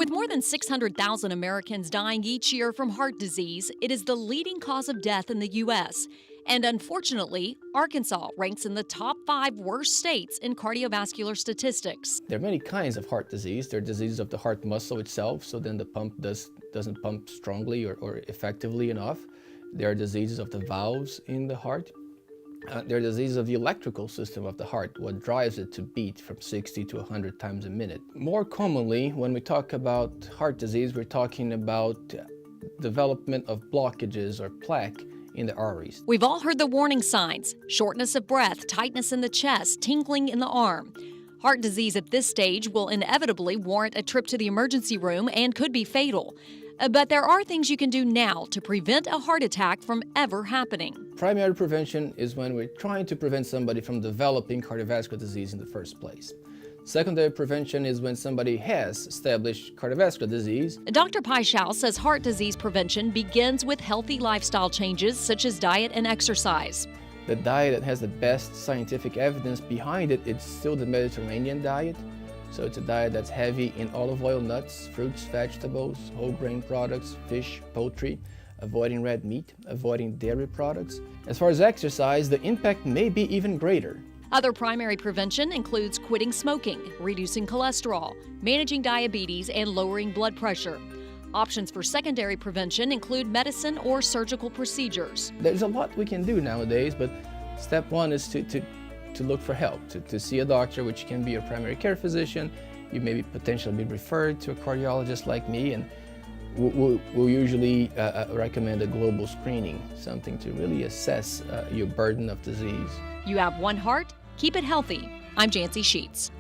With more than 600,000 Americans dying each year from heart disease, it is the leading cause of death in the U.S. And unfortunately, Arkansas ranks in the top 5 worst states in cardiovascular statistics. There are many kinds of heart disease. There are diseases of the heart muscle itself, so then the pump doesn't pump strongly or effectively enough. There are diseases of the valves in the heart. There are diseases of the electrical system of the heart, what drives it to beat from 60 to 100 times a minute. More commonly, when we talk about heart disease, we're talking about development of blockages or plaque in the arteries. We've all heard the warning signs: shortness of breath, tightness in the chest, tingling in the arm. Heart disease at this stage will inevitably warrant a trip to the emergency room and could be fatal. But there are things you can do now to prevent a heart attack from ever happening. Primary prevention is when we're trying to prevent somebody from developing cardiovascular disease in the first place. Secondary prevention is when somebody has established cardiovascular disease. Dr. Paishal says heart disease prevention begins with healthy lifestyle changes such as diet and exercise. The diet that has the best scientific evidence behind it, it's still the Mediterranean diet. So it's a diet that's heavy in olive oil, nuts, fruits, vegetables, whole grain products, fish, poultry, avoiding red meat, avoiding dairy products. As far as exercise, the impact may be even greater. Other primary prevention includes quitting smoking, reducing cholesterol, managing diabetes, and lowering blood pressure. Options for secondary prevention include medicine or surgical procedures. There's a lot we can do nowadays, but step one is to look for help, to see a doctor, which can be your primary care physician. You may potentially be referred to a cardiologist like me, and we'll usually recommend a global screening, something to really assess your burden of disease. You have one heart, keep it healthy. I'm Jancy Sheets.